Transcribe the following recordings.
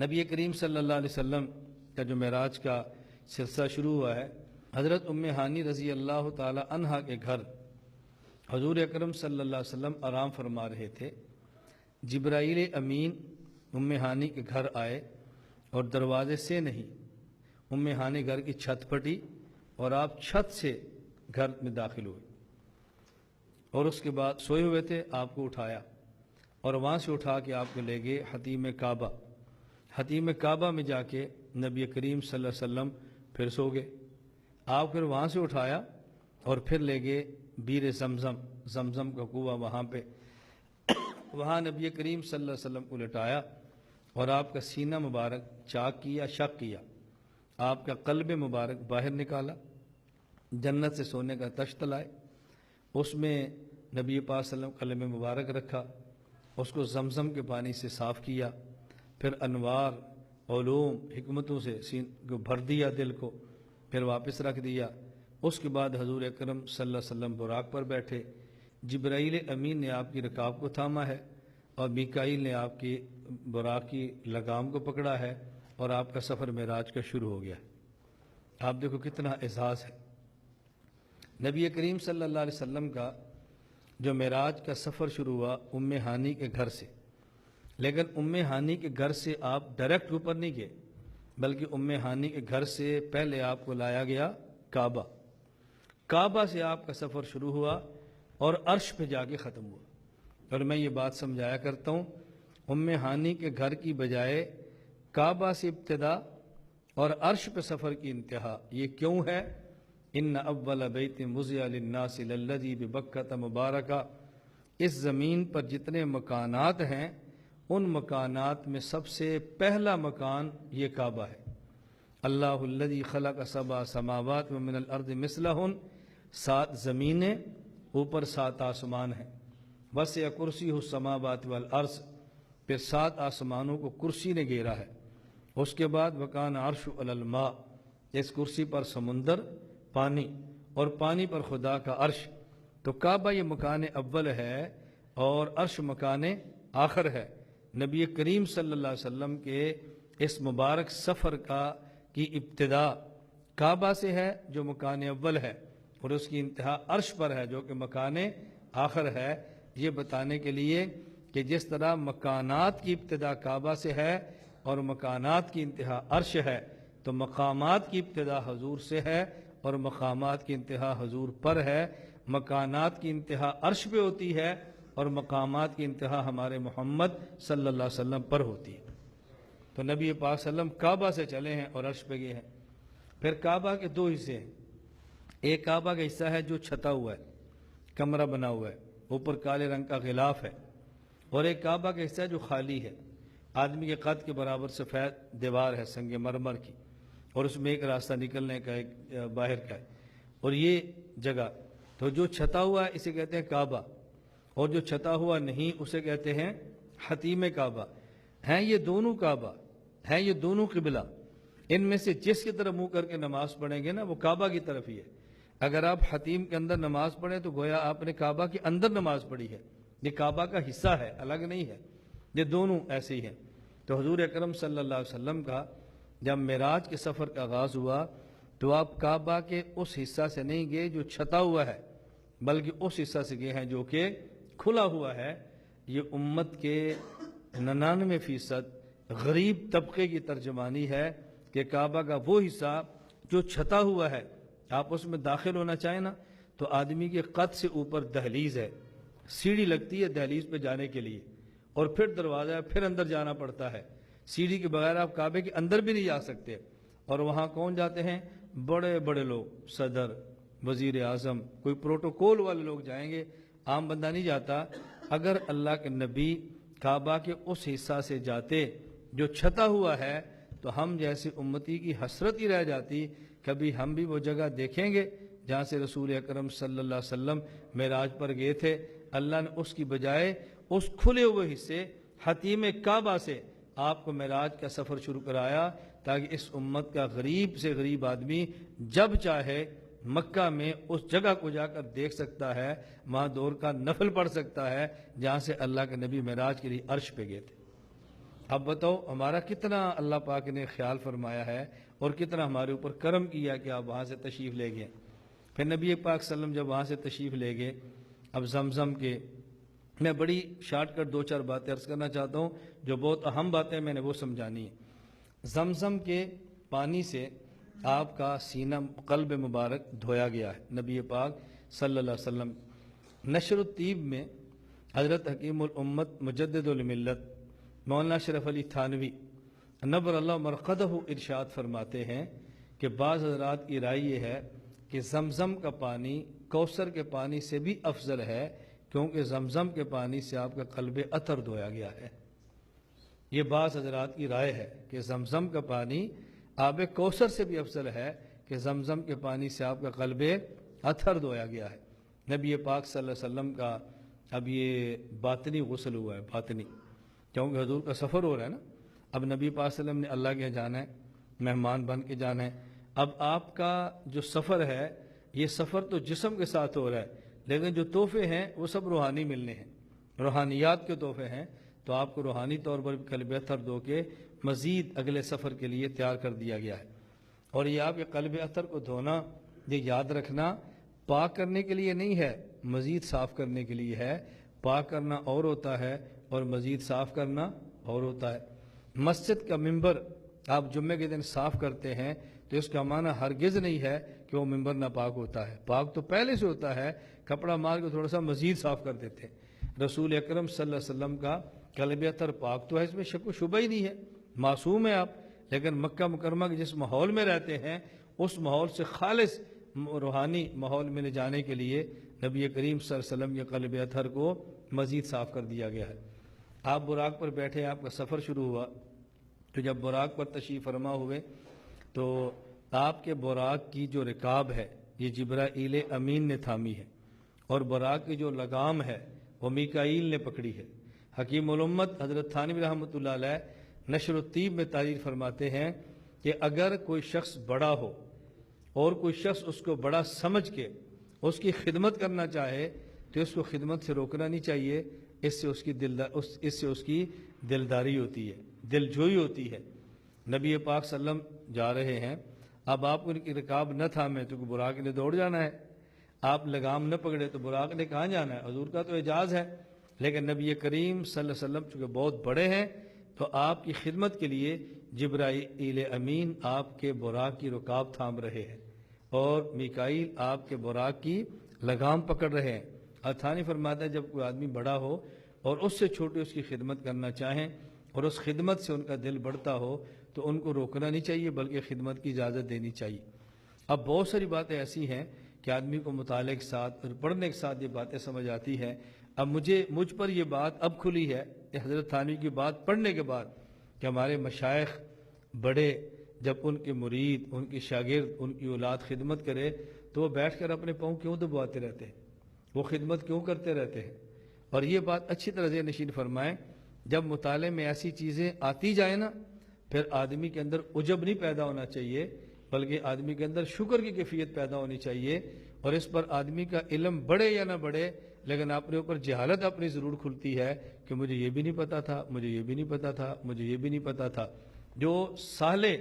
نبی کریم صلی اللہ علیہ وسلم کا جو معراج کا سلسلہ شروع ہوا ہے، حضرت ام ہانی رضی اللہ تعالی عنہا کے گھر حضور اکرم صلی اللہ علیہ وسلم آرام فرما رہے تھے۔ جبرائیل امین ام ہانی کے گھر آئے اور دروازے سے نہیں، ام ہانی گھر کی چھت پھٹی اور آپ چھت سے گھر میں داخل ہوئے، اور اس کے بعد سوئے ہوئے تھے، آپ کو اٹھایا اور وہاں سے اٹھا کے آپ کو لے گئے حتیم کعبہ۔ حتیم کعبہ میں جا کے نبی کریم صلی اللہ علیہ وسلم پھر سو گئے۔ آپ پھر وہاں سے اٹھایا اور پھر لے گئے بیر زمزم، زمزم کا کنواں وہاں پہ، وہاں نبی کریم صلی اللہ علیہ وسلم کو لٹایا اور آپ کا سینہ مبارک چاک کیا، شق کیا، آپ کا قلب مبارک باہر نکالا، جنت سے سونے کا تشت لائے، اس میں نبی پاک صلی اللہ علیہ وسلم قلب مبارک رکھا، اس کو زمزم کے پانی سے صاف کیا، پھر انوار علوم حکمتوں سے کو بھر دیا دل کو، پھر واپس رکھ دیا۔ اس کے بعد حضور اکرم صلی اللہ علیہ وسلم براق پر بیٹھے، جبرائیل امین نے آپ کی رکاب کو تھاما ہے اور میکائیل نے آپ کی براق کی لگام کو پکڑا ہے، اور آپ کا سفر معراج کا شروع ہو گیا ہے۔ آپ دیکھو کتنا اعزاز ہے۔ نبی کریم صلی اللہ علیہ وسلم کا جو معراج کا سفر شروع ہوا ام ہانی کے گھر سے، لیکن ام ہانی کے گھر سے آپ ڈائریکٹ اوپر نہیں گئے، بلکہ ام ہانی کے گھر سے پہلے آپ کو لایا گیا کعبہ۔ کعبہ سے آپ کا سفر شروع ہوا اور عرش پہ جا کے ختم ہوا۔ اور میں یہ بات سمجھایا کرتا ہوں، ام ہانی کے گھر کی بجائے کعبہ سے ابتدا اور عرش پہ سفر کی انتہا، یہ کیوں ہے؟ ان اول بیت وضع للناس للذی ببکۃ مبارکہ، اس زمین پر جتنے مکانات ہیں ان مکانات میں سب سے پہلا مکان یہ کعبہ ہے۔ اللہ الذی خلق سبع سماوات ومن الارض مثلہن، 7 زمینیں اوپر 7 آسمان ہیں، وسع کرسیہ السماوات والارض، پھر 7 آسمانوں کو کرسی نے گھیرا ہے۔ اس کے بعد وکان عرش علی الماء، اس کرسی پر سمندر، پانی، اور پانی پر خدا کا عرش۔ تو کعبہ یہ مکان اول ہے اور عرش مکان آخر ہے۔ نبی کریم صلی اللہ علیہ وسلم کے اس مبارک سفر کی ابتدا کعبہ سے ہے جو مکان اول ہے، اور اس کی انتہا عرش پر ہے جو کہ مکان آخر ہے، یہ بتانے کے لیے کہ جس طرح مکانات کی ابتدا کعبہ سے ہے اور مکانات کی انتہا عرش ہے، تو مقامات کی ابتدا حضور سے ہے اور مقامات کی انتہا حضور پر ہے۔ مکانات کی انتہا عرش پہ ہوتی ہے اور مقامات کی انتہا ہمارے محمد صلی اللہ علیہ وسلم پر ہوتی ہے۔ تو نبی پاک صلی اللہ علیہ وسلم کعبہ سے چلے ہیں اور عرش پہ گئے ہیں۔ پھر کعبہ کے 2 حصے ہیں، ایک کعبہ کا حصہ ہے جو چھتا ہوا ہے، کمرہ بنا ہوا ہے، اوپر کالے رنگ کا غلاف ہے، اور ایک کعبہ کا حصہ ہے جو خالی ہے، آدمی کے قد کے برابر سفید دیوار ہے سنگ مرمر کی، اور اس میں ایک راستہ نکلنے کا، ایک باہر کا ہے، اور یہ جگہ تو جو چھتا ہوا ہے اسے کہتے ہیں کعبہ، اور جو چھتا ہوا نہیں اسے کہتے ہیں حتیم کعبہ۔ ہیں یہ دونوں کعبہ، ہیں یہ دونوں قبلہ، ان میں سے جس کی طرف منہ کر کے نماز پڑھیں گے نا وہ کعبہ کی طرف ہی ہے۔ اگر آپ حتیم کے اندر نماز پڑھیں تو گویا آپ نے کعبہ کے اندر نماز پڑھی ہے، یہ کعبہ کا حصہ ہے، الگ نہیں ہے، یہ دونوں ایسے ہی ہیں۔ تو حضور اکرم صلی اللہ علیہ وسلم کا جب معراج کے سفر کا آغاز ہوا تو آپ کعبہ کے اس حصہ سے نہیں گئے جو چھتا ہوا ہے، بلکہ اس حصہ سے گئے ہیں جو کہ کھلا ہوا ہے۔ یہ امت کے 99% غریب طبقے کی ترجمانی ہے کہ کعبہ کا وہ حصہ جو چھتا ہوا ہے، آپ اس میں داخل ہونا چاہیں نا تو آدمی کے قد سے اوپر دہلیز ہے، سیڑھی لگتی ہے دہلیز پہ جانے کے لیے، اور پھر دروازہ ہے، پھر اندر جانا پڑتا ہے، سیڑھی کے بغیر آپ کعبے کے اندر بھی نہیں جا سکتے۔ اور وہاں کون جاتے ہیں؟ بڑے بڑے لوگ، صدر، وزیر اعظم، کوئی پروٹوکول والے لوگ جائیں گے، عام بندہ نہیں جاتا۔ اگر اللہ کے نبی کعبہ کے اس حصہ سے جاتے جو چھتا ہوا ہے تو ہم جیسے امتی کی حسرت ہی رہ جاتی، کبھی ہم بھی وہ جگہ دیکھیں گے جہاں سے رسول اکرم صلی اللہ علیہ وسلم معراج پر گئے تھے۔ اللہ نے اس کی بجائے اس کھلے ہوئے حصے حتیم کعبہ سے آپ کو معراج کا سفر شروع کرایا تاکہ اس امت کا غریب سے غریب آدمی جب چاہے مکہ میں اس جگہ کو جا کر دیکھ سکتا ہے، وہاں دور کا نفل پڑھ سکتا ہے جہاں سے اللہ کے نبی معراج کے لیے عرش پہ گئے تھے۔ اب بتاؤ ہمارا کتنا اللہ پاک نے خیال فرمایا ہے اور کتنا ہمارے اوپر کرم کیا کہ آپ وہاں سے تشریف لے گئے۔ پھر نبی پاک صلی اللہ علیہ وسلم جب وہاں سے تشریف لے گئے، اب زمزم کے میں بڑی شارٹ کٹ 2-4 باتیں عرض کرنا چاہتا ہوں، جو بہت اہم باتیں میں نے وہ سمجھانی ہے۔ زمزم کے پانی سے آپ کا سینہ قلب مبارک دھویا گیا ہے نبی پاک صلی اللہ علیہ وسلم۔ نشر الطیب میں حضرت حکیم الامت مجدد الملت مولانا اشرف علی تھانوی نبر اللہ مرقدہ ارشاد فرماتے ہیں کہ بعض حضرات کی رائے یہ ہے کہ زمزم کا پانی کوثر کے پانی سے بھی افضل ہے، کیونکہ زمزم کے پانی سے آپ کا قلب اطہر دھویا گیا ہے۔ یہ بعض حضرات کی رائے ہے کہ زمزم کا پانی آب کوثر سے بھی افضل ہے کہ زمزم کے پانی سے آپ کا قلب اطہر دھویا گیا ہے۔ نبی پاک صلی اللہ علیہ وسلم کا اب یہ باطنی غسل ہوا ہے، باطنی، کیونکہ حضور کا سفر ہو رہا ہے نا۔ اب نبی پاک صلی اللہ علیہ وسلم نے اللہ کے یہاں جانا ہے، مہمان بن کے جانا ہے۔ اب آپ کا جو سفر ہے، یہ سفر تو جسم کے ساتھ ہو رہا ہے، لیکن جو تحفے ہیں وہ سب روحانی ملنے ہیں، روحانیات کے تحفے ہیں، تو آپ کو روحانی طور پر قلب اطہر دھو کے مزید اگلے سفر کے لیے تیار کر دیا گیا ہے۔ اور یہ آپ کے قلب اطہر کو دھونا، یہ یاد رکھنا، پاک کرنے کے لیے نہیں ہے، مزید صاف کرنے کے لیے ہے۔ پاک کرنا اور ہوتا ہے اور مزید صاف کرنا اور ہوتا ہے۔ مسجد کا ممبر آپ جمعے کے دن صاف کرتے ہیں تو اس کا معنی ہرگز نہیں ہے کہ وہ ممبر ناپاک ہوتا ہے، پاک تو پہلے سے ہوتا ہے، کپڑا مار کے تھوڑا سا مزید صاف کر دیتے ہیں۔ رسول اکرم صلی اللہ علیہ وسلم کا قلب اطہر پاک تو ہے، اس میں شک و شبہ ہی نہیں ہے، معصوم ہے آپ، لیکن مکہ مکرمہ کے جس ماحول میں رہتے ہیں اس ماحول سے خالص روحانی ماحول میں لے جانے کے لیے نبی کریم صلی اللہ علیہ وسلم کے قلب اطہر کو مزید صاف کر دیا گیا ہے۔ آپ براق پر بیٹھے، آپ کا سفر شروع ہوا، تو جب براق پر تشریف فرما ہوئے تو آپ کے براق کی جو رکاب ہے یہ جبرائیل امین نے تھامی ہے، اور براق کی جو لگام ہے وہ میکائیل نے پکڑی ہے۔ حکیم الامت حضرت تھانوی رحمۃ اللہ علیہ نشر الطیب میں تعریر فرماتے ہیں کہ اگر کوئی شخص بڑا ہو اور کوئی شخص اس کو بڑا سمجھ کے اس کی خدمت کرنا چاہے تو اس کو خدمت سے روکنا نہیں چاہیے، اس سے اس کی دلداری ہوتی ہے، دلجوئی ہوتی ہے۔ نبی پاک صلی اللہ علیہ وسلم جا رہے ہیں، اب آپ ان کی رکاب نہ تھامے تو براق نے دوڑ جانا ہے، آپ لگام نہ پکڑے تو براق نے کہاں جانا ہے؟ حضور کا تو اعجاز ہے، لیکن نبی کریم صلی اللہ علیہ وسلم چونکہ بہت بڑے ہیں تو آپ کی خدمت کے لیے جبرائیل امین آپ کے براق کی رکاب تھام رہے ہیں اور میکائیل آپ کے براق کی لگام پکڑ رہے ہیں۔ تھانی فرماتا ہے جب کوئی آدمی بڑا ہو اور اس سے چھوٹے اس کی خدمت کرنا چاہیں اور اس خدمت سے ان کا دل بڑھتا ہو تو ان کو روکنا نہیں چاہیے بلکہ خدمت کی اجازت دینی چاہیے۔ اب بہت ساری باتیں ایسی ہیں کہ آدمی کو مطالعے کے ساتھ اور پڑھنے کے ساتھ یہ باتیں سمجھ آتی ہیں۔ اب مجھ پر یہ بات اب کھلی ہے کہ حضرت تھانوی کی بات پڑھنے کے بعد کہ ہمارے مشائخ بڑے جب ان کے مرید، ان کی شاگرد، ان کی اولاد خدمت کرے تو وہ بیٹھ کر اپنے پاؤں کیوں دبواتے رہتے ہیں، وہ خدمت کیوں کرتے رہتے ہیں۔ اور یہ بات اچھی طرح سے نشین فرمائیں، جب مطالعے میں ایسی چیزیں آتی جائیں نا پھر آدمی کے اندر عجب نہیں پیدا ہونا چاہیے بلکہ آدمی کے اندر شکر کی کیفیت پیدا ہونی چاہیے، اور اس پر آدمی کا علم بڑھے یا نہ بڑھے لیکن اپنے اوپر جہالت اپنی ضرور کھلتی ہے کہ مجھے یہ بھی نہیں پتا تھا، مجھے یہ بھی نہیں پتا تھا، مجھے یہ بھی نہیں پتا تھا۔ جو صالح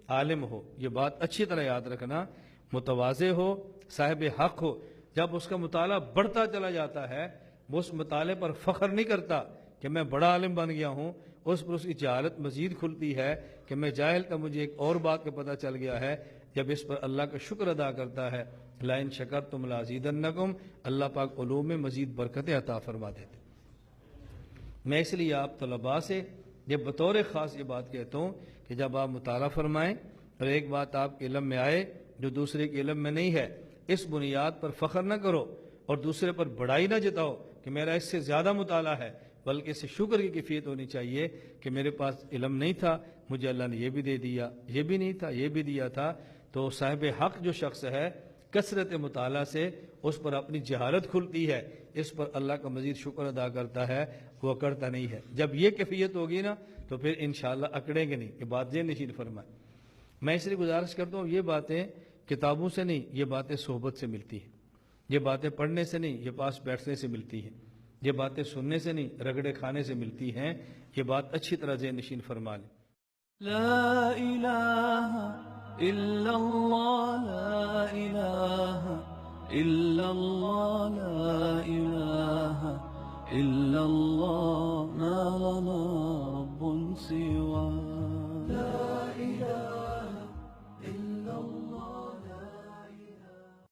عالم ہو یہ بات اچھی طرح یاد رکھنا، متواضع ہو، صاحب حق ہو، جب اس کا مطالعہ بڑھتا چلا جاتا ہے وہ اس مطالعے پر فخر نہیں کرتا کہ میں بڑا عالم بن گیا ہوں، اس پر اس کی جہالت مزید کھلتی ہے کہ میں جاہل کا مجھے ایک اور بات کا پتہ چل گیا ہے۔ جب اس پر اللہ کا شکر ادا کرتا ہے، لَإِن شَكَرْتُمْ لَأَزِيدَنَّكُمْ، اللہ پاک علوم میں مزید برکتیں عطا فرما دیتے۔ میں اس لیے آپ طلباء سے یہ بطور خاص یہ بات کہتا ہوں کہ جب آپ مطالعہ فرمائیں اور ایک بات آپ کے علم میں آئے جو دوسرے کے علم میں نہیں ہے، اس بنیاد پر فخر نہ کرو اور دوسرے پر بڑائی نہ جتاؤ کہ میرا اس سے زیادہ مطالعہ ہے، بلکہ اسے شکر کی کیفیت ہونی چاہیے کہ میرے پاس علم نہیں تھا، مجھے اللہ نے یہ بھی دے دیا، یہ بھی نہیں تھا، یہ بھی دیا تھا۔ تو صاحب حق جو شخص ہے کثرت مطالعہ سے اس پر اپنی جہالت کھلتی ہے، اس پر اللہ کا مزید شکر ادا کرتا ہے، وہ اکڑتا نہیں ہے۔ جب یہ کیفیت ہوگی نا تو پھر انشاءاللہ اکڑیں گے نہیں۔ یہ بات ذہن نشین فرمائے۔ میں اس لیے گزارش کرتا ہوں یہ باتیں کتابوں سے نہیں، یہ باتیں صحبت سے ملتی ہیں، یہ باتیں پڑھنے سے نہیں، یہ پاس بیٹھنے سے ملتی ہیں۔ یہ باتیں سننے سے نہیں رگڑے کھانے سے ملتی ہیں، یہ بات اچھی طرح ذہن نشین فرما لیں۔ لا إله إلا الله لا إله إلا الله لا إله إلا الله ما لنا رب سواه